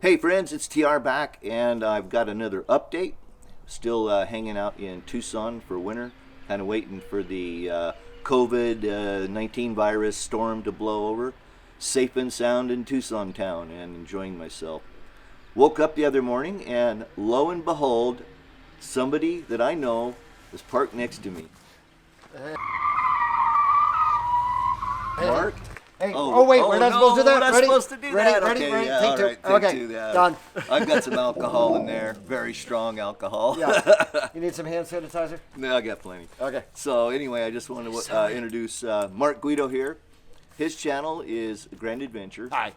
Hey friends, it's TR back, and I've got another update. Still hanging out in Tucson for winter, kind of waiting for the COVID-19 virus storm to blow over. Safe and sound in Tucson town and enjoying myself. Woke up the other morning and lo and behold, somebody that I know is parked next to me. Mark? Hey, wait, we're not supposed to do that. We're not Ready? supposed to do Ready? that. Ready? Okay, Ready? yeah, Take all two. right, take Okay, two. Yeah. done. I've got some alcohol in there, very strong alcohol. Yeah. You need some hand sanitizer? No, I got plenty. Okay. So anyway, I just want to introduce Mark Guido here. His channel is Grand Adventure. Hi.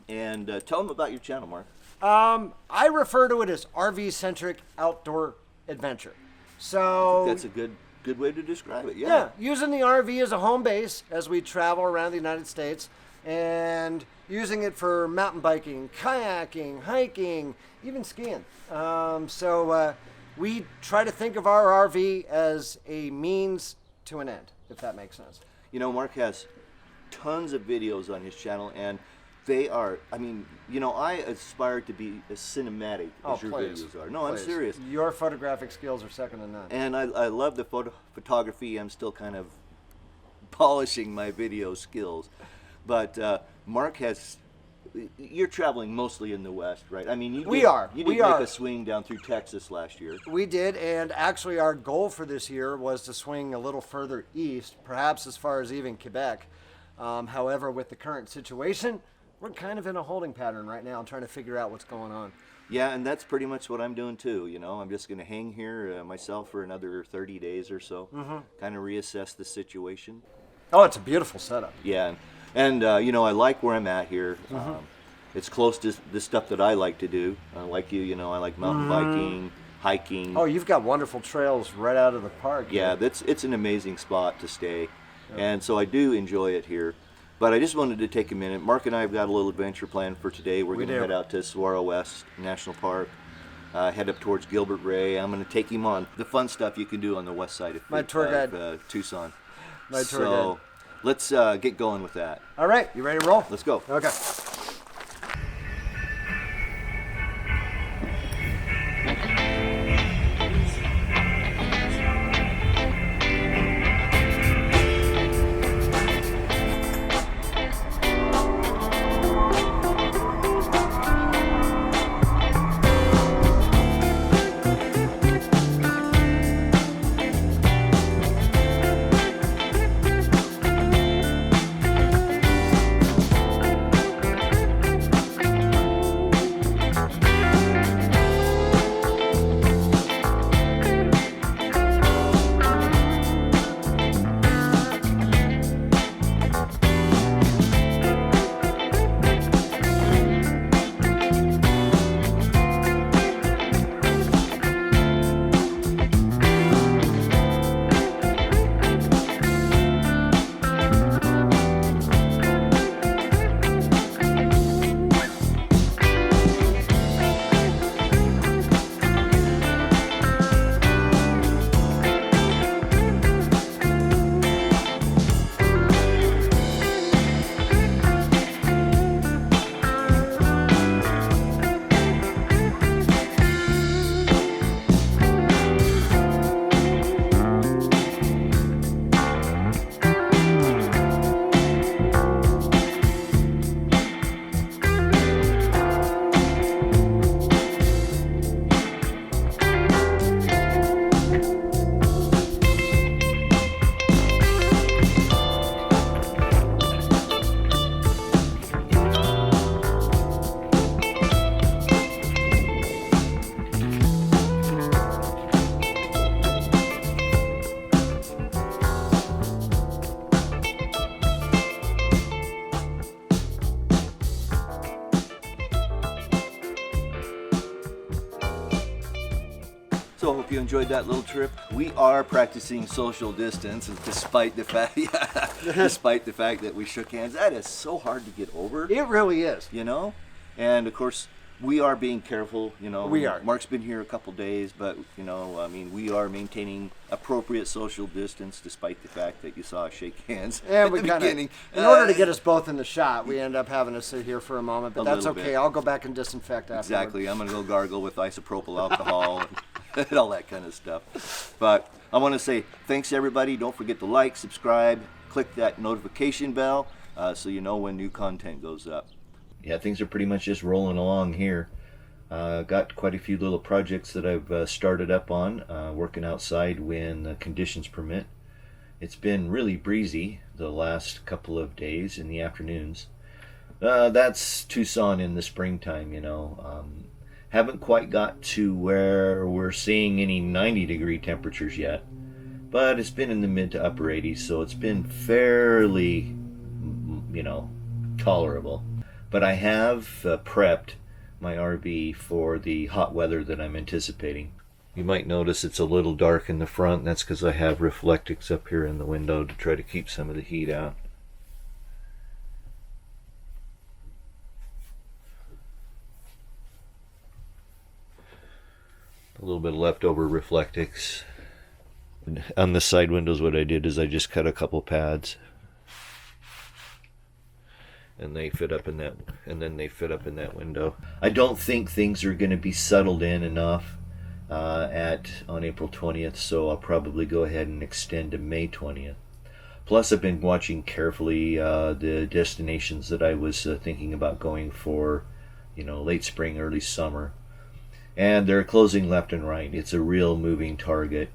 And tell him about your channel, Mark. I refer to it as RV-centric outdoor adventure. So That's a good way to describe it. yeah, using the RV as a home base as we travel around the United States, and using it for mountain biking, kayaking, hiking, even skiing. We try to think of our RV as a means to an end, if that makes sense. You know, Mark has tons of videos on his channel, and they are, I aspire to be as cinematic as your videos are. No, I'm serious. Your photographic skills are second to none. And I love the photography. I'm still kind of polishing my video skills. But Mark you're traveling mostly in the West, right? I mean, you did make a swing down through Texas last year. We did, and actually our goal for this year was to swing a little further east, perhaps as far as even Quebec. However, with the current situation, we're kind of in a holding pattern right now, trying to figure out what's going on. Yeah, and that's pretty much what I'm doing too. You know, I'm just going to hang here myself for another 30 days or so, kind of reassess the situation. Oh, it's a beautiful setup. Yeah, and I like where I'm at here. It's close to the stuff that I like to do. Like you, I like mountain biking, hiking. Oh, you've got wonderful trails right out of the park. Yeah, it's an amazing spot to stay, and so I do enjoy it here. But I just wanted to take a minute. Mark and I have got a little adventure planned for today. We're going to head out to Saguaro West National Park, head up towards Gilbert Ray. I'm going to take him on the fun stuff you can do on the west side of Tucson. My tour guide. Let's get going with that. All right, you ready to roll? Let's go. Okay. So I hope you enjoyed that little trip. We are practicing social distance, despite the fact, despite the fact that we shook hands. That is so hard to get over. It really is. You know, and of course, we are being careful, We are. Mark's been here a couple days, but we are maintaining appropriate social distance despite the fact that you saw us shake hands Yeah, at we the kind beginning. of, in order to get us both in the shot, we end up having to sit here for a moment, but A that's little okay. bit. I'll go back and disinfect afterward. Exactly. I'm going to go gargle with isopropyl alcohol and all that kind of stuff. But I want to say thanks, everybody. Don't forget to like, subscribe, click that notification bell so you know when new content goes up. Yeah, things are pretty much just rolling along here. Got quite a few little projects that I've started up on, working outside when the conditions permit. It's been really breezy the last couple of days in the afternoons. That's Tucson in the springtime, Haven't quite got to where we're seeing any 90-degree temperatures yet, but it's been in the mid to upper 80s, so it's been fairly, tolerable. But I have prepped my RV for the hot weather that I'm anticipating. You might notice it's a little dark in the front. That's because I have reflectix up here in the window to try to keep some of the heat out. A little bit of leftover reflectix. On the side windows, what I did is I just cut a couple pads, and they fit up in that, and then they fit up in that window. I don't think things are going to be settled in enough on April 20th, so I'll probably go ahead and extend to May 20th. Plus, I've been watching carefully the destinations that I was thinking about going for, late spring, early summer. And they're closing left and right. It's a real moving target.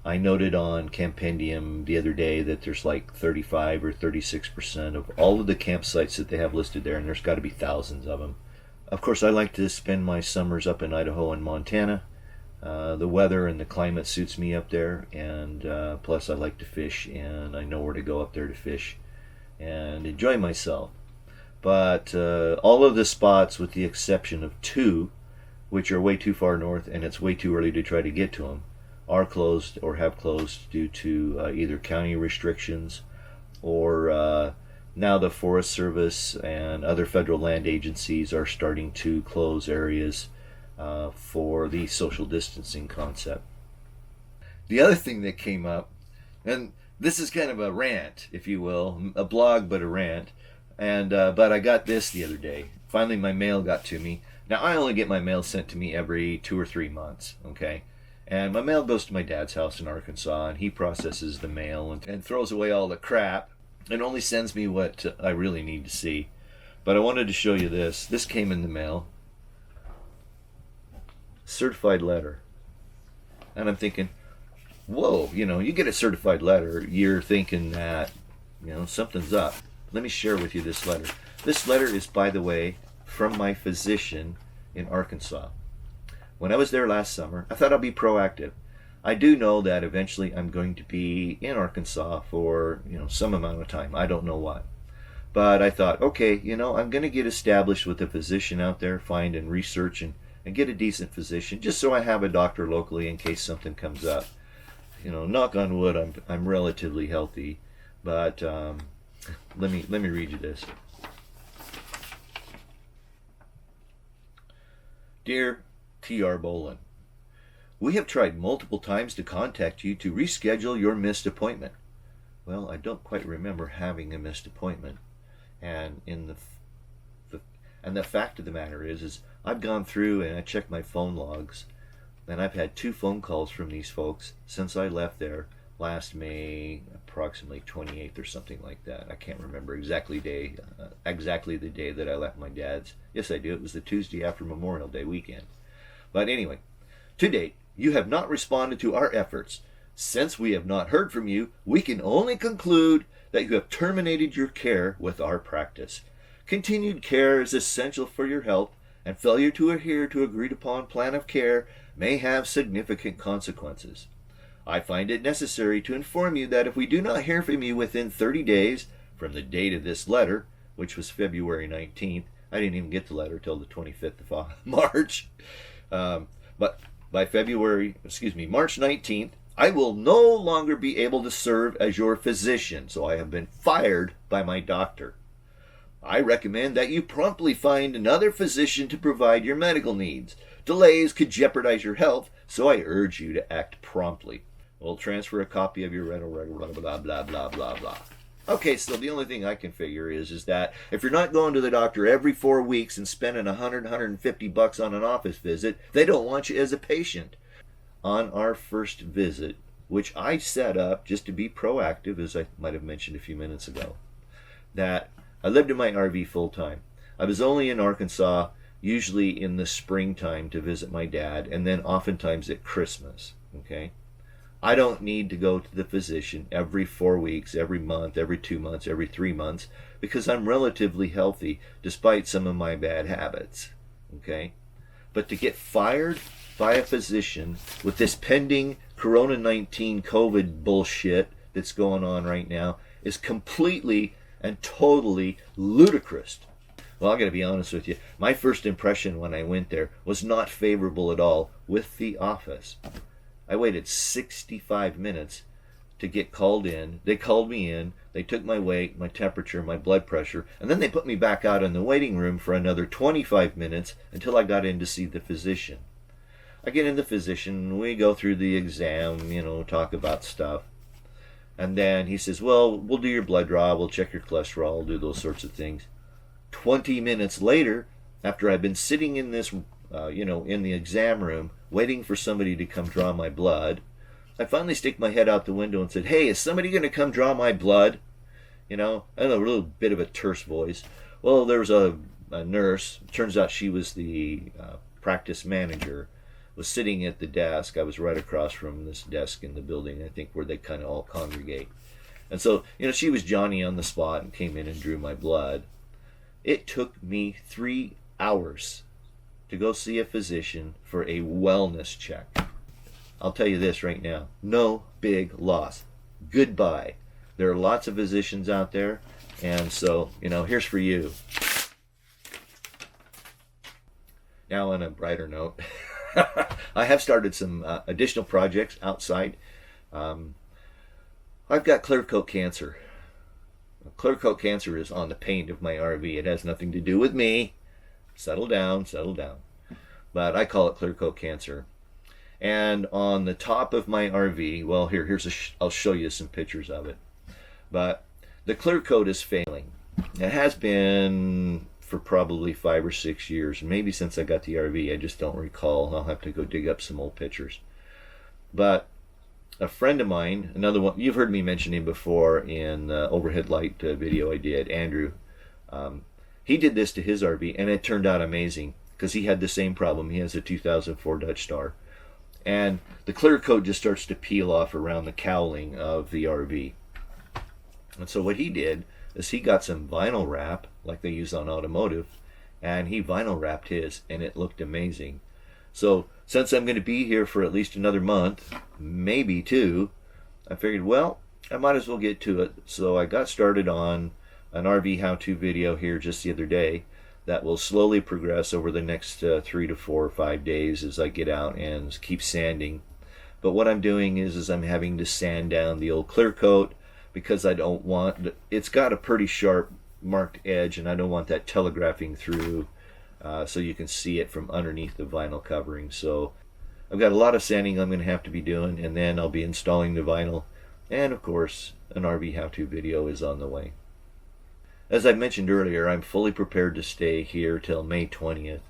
I noted on Campendium the other day that there's like 35 or 36% of all of the campsites that they have listed there, and there's got to be thousands of them. Of course, I like to spend my summers up in Idaho and Montana. The weather and the climate suits me up there, and plus I like to fish, and I know where to go up there to fish and enjoy myself. But all of the spots, with the exception of two, which are way too far north and it's way too early to try to get to them, are closed or have closed due to either county restrictions or now the Forest Service and other federal land agencies are starting to close areas for the social distancing concept. The other thing that came up, and this is kind of a rant, if you will, a blog but a rant, and but I got this the other day. Finally my mail got to me. Now I only get my mail sent to me every 2 or 3 months, okay? And my mail goes to my dad's house in Arkansas, and he processes the mail and throws away all the crap and only sends me what I really need to see. But I wanted to show you this. This came in the mail. Certified letter. And I'm thinking, whoa, you get a certified letter, you're thinking that, something's up. Let me share with you this letter. This letter is, by the way, from my physician in Arkansas. When I was there last summer, I thought I'd be proactive. I do know that eventually I'm going to be in Arkansas for, some amount of time. I don't know what. But I thought, okay, I'm going to get established with a physician out there, find and research and get a decent physician, just so I have a doctor locally in case something comes up. Knock on wood, I'm relatively healthy. But let me read you this. Dear T.R. Bolin, we have tried multiple times to contact you to reschedule your missed appointment. Well, I don't quite remember having a missed appointment. And the fact of the matter is I've gone through and I checked my phone logs, and I've had 2 phone calls from these folks since I left there last May, approximately 28th or something like that. I can't remember exactly the day that I left my dad's. Yes, I do. It was the Tuesday after Memorial Day weekend. But anyway, to date, you have not responded to our efforts. Since we have not heard from you, we can only conclude that you have terminated your care with our practice. Continued care is essential for your health, and failure to adhere to agreed upon plan of care may have significant consequences. I find it necessary to inform you that if we do not hear from you within 30 days from the date of this letter, which was February 19th, I didn't even get the letter till the 25th of March, but by March 19th, I will no longer be able to serve as your physician, so I have been fired by my doctor. I recommend that you promptly find another physician to provide your medical needs. Delays could jeopardize your health, so I urge you to act promptly. We'll transfer a copy of your rental record, blah, blah, blah, blah, blah. Okay, so the only thing I can figure is that if you're not going to the doctor every 4 weeks and spending $150 on an office visit, they don't want you as a patient. On our first visit, which I set up just to be proactive, as I might have mentioned a few minutes ago, that I lived in my RV full time. I was only in Arkansas, usually in the springtime, to visit my dad, and then oftentimes at Christmas. Okay? I don't need to go to the physician every 4 weeks, every month, every 2 months, every 3 months, because I'm relatively healthy despite some of my bad habits. Okay? But to get fired by a physician with this pending Corona-19 COVID bullshit that's going on right now is completely and totally ludicrous. Well, I got to be honest with you. My first impression when I went there was not favorable at all with the office. I waited 65 minutes to get called in. They called me in. They took my weight, my temperature, my blood pressure, and then they put me back out in the waiting room for another 25 minutes until I got in to see the physician. I get in the physician. We go through the exam, talk about stuff. And then he says, well, we'll do your blood draw, we'll check your cholesterol, do those sorts of things. 20 minutes later, after I've been sitting in this, in the exam room, waiting for somebody to come draw my blood, I finally stick my head out the window and said, hey, is somebody going to come draw my blood? I don't know, a little bit of a terse voice. Well, there was a nurse. Turns out she was the practice manager, was sitting at the desk. I was right across from this desk in the building, I think, where they kind of all congregate. And so, she was Johnny on the spot and came in and drew my blood. It took me 3 hours to go see a physician for a wellness check. I'll tell you this right now. No big loss. Goodbye. There are lots of physicians out there, and so, here's for you. Now, on a brighter note, I have started some additional projects outside. I've got clear coat cancer. Clear coat cancer is on the paint of my RV. It has nothing to do with me. Settle down, settle down. But I call it clear coat cancer. And on the top of my RV, well, I'll show you some pictures of it. But the clear coat is failing. It has been for probably 5 or 6 years, maybe since I got the RV. I just don't recall. I'll have to go dig up some old pictures. But a friend of mine, another one, you've heard me mention him before in the overhead light video I did, Andrew. He did this to his RV, and it turned out amazing because he had the same problem. He has a 2004 Dutch Star. And the clear coat just starts to peel off around the cowling of the RV. And so what he did is he got some vinyl wrap, like they use on automotive, and he vinyl wrapped his, and it looked amazing. So since I'm going to be here for at least another month, maybe 2, I figured, well, I might as well get to it. So I got started on an RV how-to video here just the other day that will slowly progress over the next 3 to 4 or 5 days as I get out and keep sanding. But what I'm doing is I'm having to sand down the old clear coat because I don't want, it's got a pretty sharp marked edge, and I don't want that telegraphing through so you can see it from underneath the vinyl covering. So I've got a lot of sanding I'm going to have to be doing, and then I'll be installing the vinyl, and of course an RV how-to video is on the way. As I mentioned earlier, I'm fully prepared to stay here till May 20th.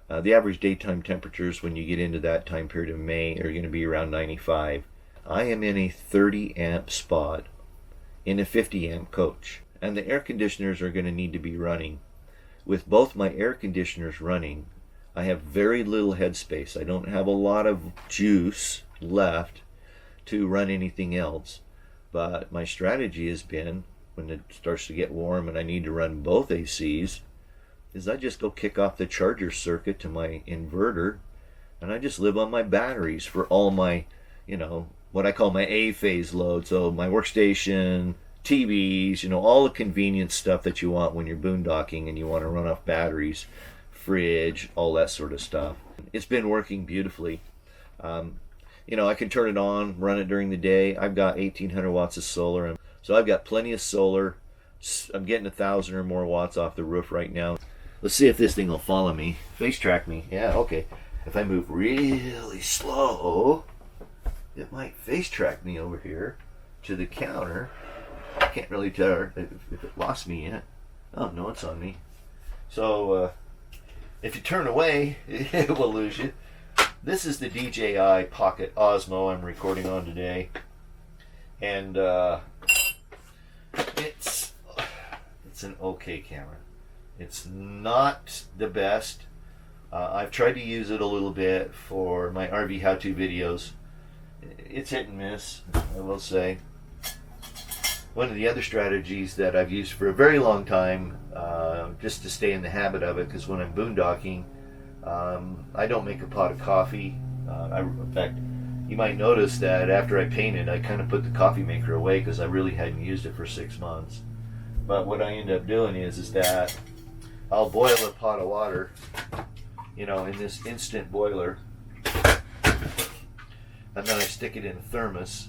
The average daytime temperatures when you get into that time period of May are going to be around 95. I am in a 30 amp spot in a 50 amp coach, and the air conditioners are going to need to be running. With both my air conditioners running, I have very little headspace. I don't have a lot of juice left to run anything else. But my strategy has been, when it starts to get warm and I need to run both ACs, is I just go kick off the charger circuit to my inverter, and I just live on my batteries for all my, what I call my A-phase load. So my workstation, TVs, all the convenience stuff that you want when you're boondocking and you want to run off batteries, fridge, all that sort of stuff. It's been working beautifully. I can turn it on, run it during the day. I've got 1800 watts of solar, so I've got plenty of solar I'm getting 1,000 or more watts off the roof right now. Let's see if this thing will follow me. Face track me. Yeah, okay. If I move really slow, it might face track me over here to the counter. I can't really tell if it lost me yet. Oh, no, it's on me. So, if you turn away, it will lose you. This is the DJI Pocket Osmo I'm recording on today. And it's an okay camera. It's not the best. I've tried to use it a little bit for my RV how-to videos. It's hit and miss, I will say. One of the other strategies that I've used for a very long time, just to stay in the habit of it, because when I'm boondocking, I don't make a pot of coffee. In fact, you might notice that after I painted, I kind of put the coffee maker away because I really hadn't used it for 6 months. But what I end up doing is that I'll boil a pot of water, in this instant boiler, and then I stick it in a thermos,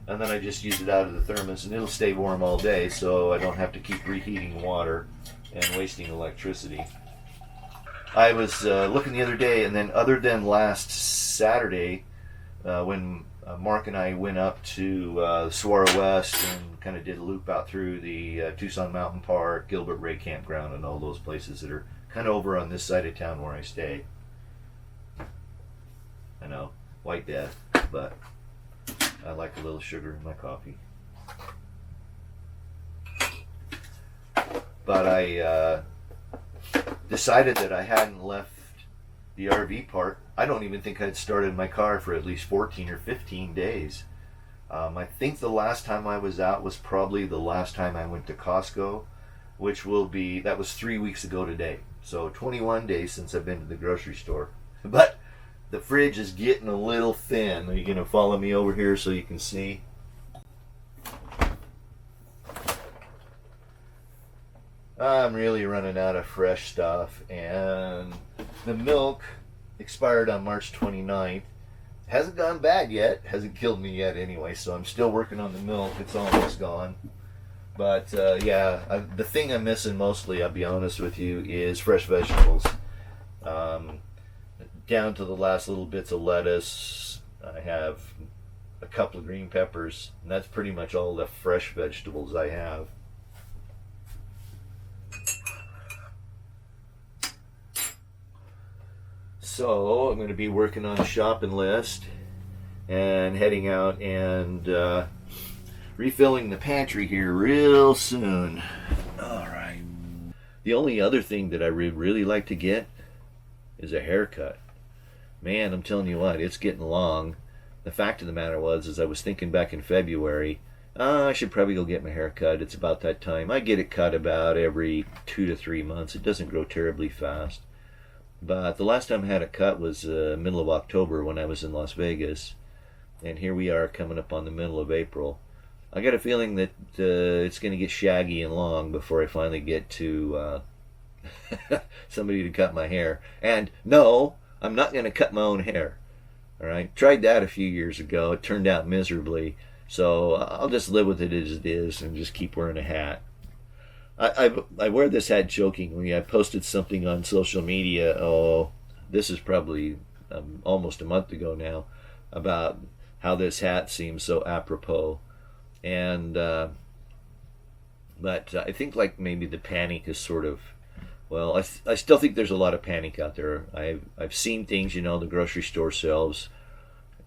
and then I just use it out of the thermos, and it'll stay warm all day, so I don't have to keep reheating water and wasting electricity. I was looking the other day, and then other than last Saturday, when Mark and I went up to Saguaro West and kind of did a loop out through the Tucson Mountain Park, Gilbert Ray Campground, and all those places that are kind of over on this side of town where I stay. I know, white death, but I like a little sugar in my coffee. But I decided that I hadn't left the RV park. I don't even think I'd started my car for at least 14 or 15 days. I think the last time I was out was probably the last time I went to Costco, that was 3 weeks ago today. So 21 days since I've been to the grocery store. But the fridge is getting a little thin. Are you going to follow me over here so you can see? I'm really running out of fresh stuff, and the milk expired on March 29th. Hasn't gone bad yet, hasn't killed me yet anyway, so I'm still working on the milk. It's almost gone. But the thing I'm missing mostly, I'll be honest with you, is fresh vegetables. Down to the last little bits of lettuce. I have a couple of green peppers, and that's pretty much all the fresh vegetables I have. So I'm going to be working on a shopping list and heading out and refilling the pantry here real soon. All right. The only other thing that I would really like to get is a haircut. Man, I'm telling you what, it's getting long. The fact of the matter is I was thinking back in February, I should probably go get my hair cut. It's about that time. I get it cut about every 2 to 3 months. It doesn't grow terribly fast. But the last time I had a cut was middle of October when I was in Las Vegas. And here we are coming up on the middle of April. I got a feeling that it's going to get shaggy and long before I finally get to somebody to cut my hair. And no, I'm not going to cut my own hair. All right, tried that a few years ago. It turned out miserably. So I'll just live with it as it is and just keep wearing a hat. I wear this hat jokingly. I posted something on social media, this is probably almost a month ago now, about how this hat seems so apropos. And but I think like maybe the panic is sort of, well, I still think there's a lot of panic out there. I've seen things, the grocery store shelves.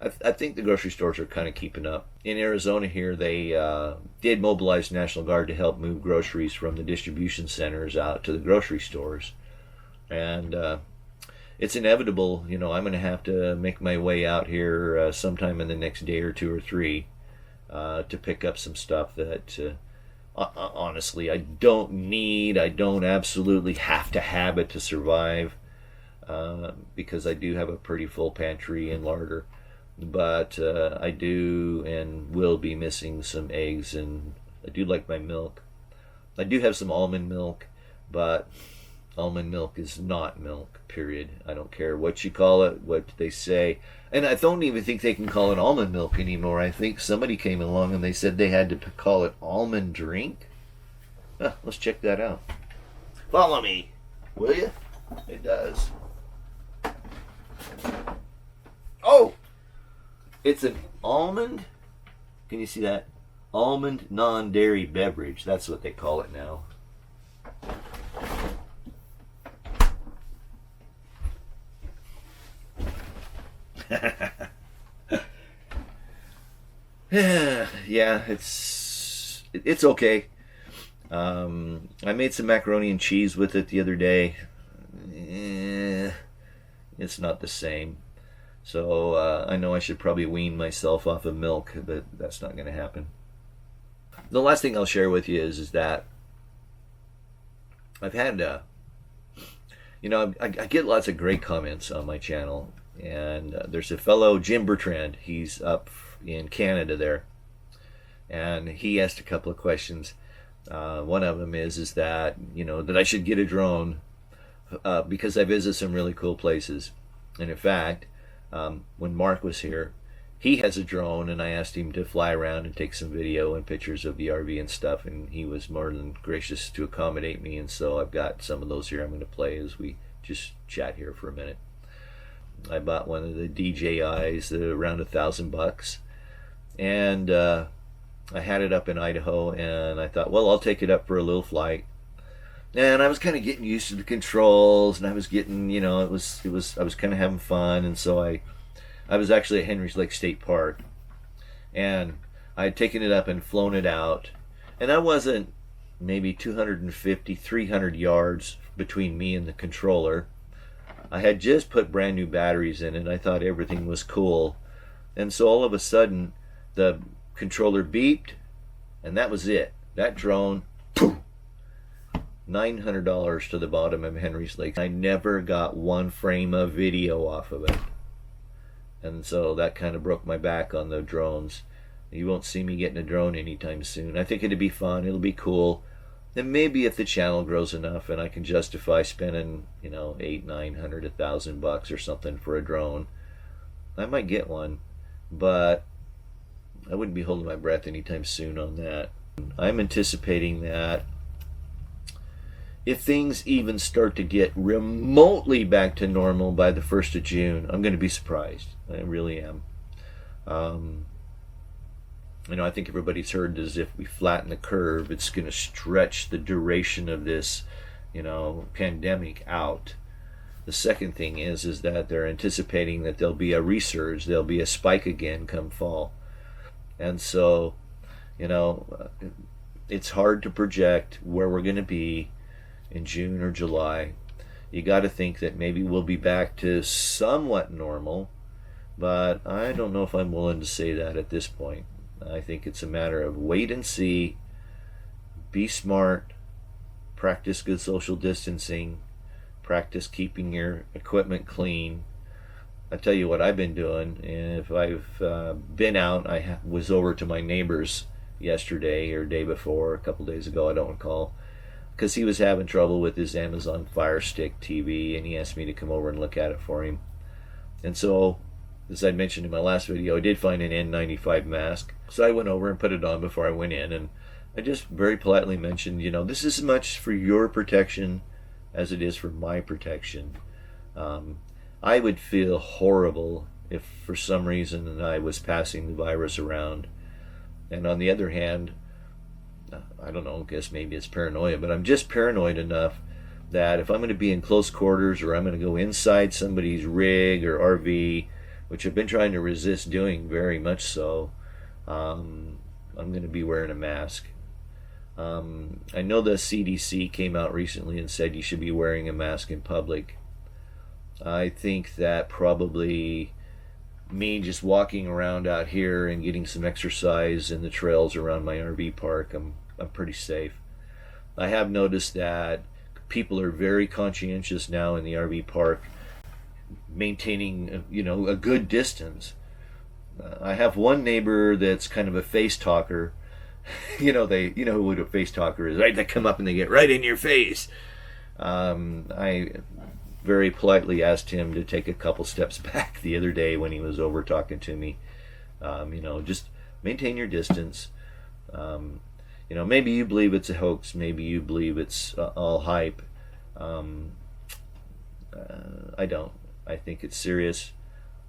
I think the grocery stores are kind of keeping up. In Arizona here, they did mobilize National Guard to help move groceries from the distribution centers out to the grocery stores. And it's inevitable, I'm going to have to make my way out here sometime in the next day or 2 or 3 to pick up some stuff that honestly I don't need. I don't absolutely have to have it to survive because I do have a pretty full pantry and larder. But I do and will be missing some eggs, and I do like my milk. I do have some almond milk, but almond milk is not milk, period. I don't care what you call it, what they say. And I don't even think they can call it almond milk anymore. I think somebody came along and they said they had to call it almond drink. Let's check that out. Follow me, will you? It does. Oh! It's an almond. Can you see that? Almond non-dairy beverage. That's what they call it now. Yeah, it's okay. I made some macaroni and cheese with it the other day. It's not the same. So I know I should probably wean myself off of milk, but that's not going to happen. The last thing I'll share with you is that I've had, I get lots of great comments on my channel, and there's a fellow, Jim Bertrand. He's up in Canada there, and he asked a couple of questions. One of them is that that I should get a drone because I visit some really cool places, and in fact, when Mark was here, he has a drone, and I asked him to fly around and take some video and pictures of the RV and stuff, and he was more than gracious to accommodate me, and so I've got some of those here I'm going to play as we just chat here for a minute. I bought one of the DJIs, around $1,000, and I had it up in Idaho, and I thought, well, I'll take it up for a little flight. And I was kind of getting used to the controls, and I was getting, I was kind of having fun, and so I was actually at Henry's Lake State Park, and I had taken it up and flown it out, and I wasn't maybe 250, 300 yards between me and the controller. I had just put brand new batteries in it. I thought everything was cool, and so all of a sudden the controller beeped, and that was it. That drone, poof, $900 to the bottom of Henry's Lake. I never got one frame of video off of it, and so that kind of broke my back on the drones. You won't see me getting a drone anytime soon. I think it'd be fun. It'll be cool. And maybe if the channel grows enough and I can justify spending, $800, $900, $1,000 or something for a drone, I might get one. But I wouldn't be holding my breath anytime soon on that. I'm anticipating that if things even start to get remotely back to normal by the 1st of June, I'm going to be surprised. I really am. I think everybody's heard as if we flatten the curve, it's going to stretch the duration of this, pandemic out. The second thing is that they're anticipating that there'll be a resurge, there'll be a spike again come fall. And so, it's hard to project where we're going to be in June or July. You got to think that maybe we'll be back to somewhat normal, but I don't know if I'm willing to say that at this point. I think it's a matter of wait and see, be smart, practice good social distancing, practice keeping your equipment clean. I tell you what I've been doing. If I've been out, I was over to my neighbor's yesterday or day before, a couple days ago, I don't recall, because he was having trouble with his Amazon Fire Stick TV, and he asked me to come over and look at it for him. And so, as I mentioned in my last video, I did find an N95 mask. So I went over and put it on before I went in, and I just very politely mentioned, this is as much for your protection as it is for my protection. I would feel horrible if for some reason I was passing the virus around. And on the other hand, I don't know, I guess maybe it's paranoia, but I'm just paranoid enough that if I'm going to be in close quarters or I'm going to go inside somebody's rig or RV, which I've been trying to resist doing very much so, I'm going to be wearing a mask. I know the CDC came out recently and said you should be wearing a mask in public. I think that probably me just walking around out here and getting some exercise in the trails around my RV park, I'm pretty safe. I have noticed that people are very conscientious now in the RV park, maintaining a good distance. I have one neighbor that's kind of a face talker. What a face talker is, right? They come up and they get right in your face. I very politely asked him to take a couple steps back the other day when he was over talking to me. Just maintain your distance. You know, maybe you believe it's a hoax, maybe you believe it's all hype. I don't. I think it's serious.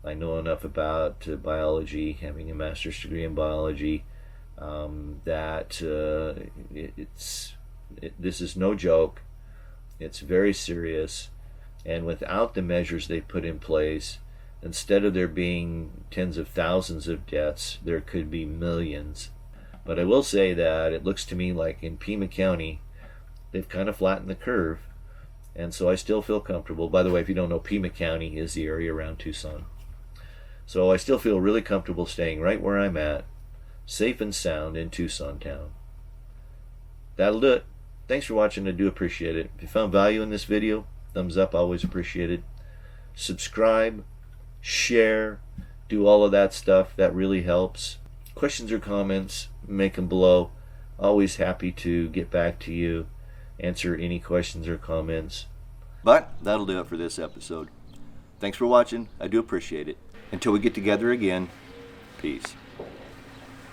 I know enough about biology, having a master's degree in biology, that this is no joke. It's very serious, and without the measures they put in place, instead of there being tens of thousands of deaths, there could be millions. But I will say that it looks to me like in Pima County, they've kind of flattened the curve, and so I still feel comfortable. By the way, if you don't know, Pima County is the area around Tucson. So I still feel really comfortable staying right where I'm at, safe and sound in Tucson town. That'll do it. Thanks for watching. I do appreciate it. If you found value in this video, thumbs up, always appreciated. Subscribe, share, do all of that stuff. That really helps. Questions or comments, make them below. Always happy to get back to you, answer any questions or comments. But that'll do it for this episode. Thanks for watching. I do appreciate it. Until we get together again, peace.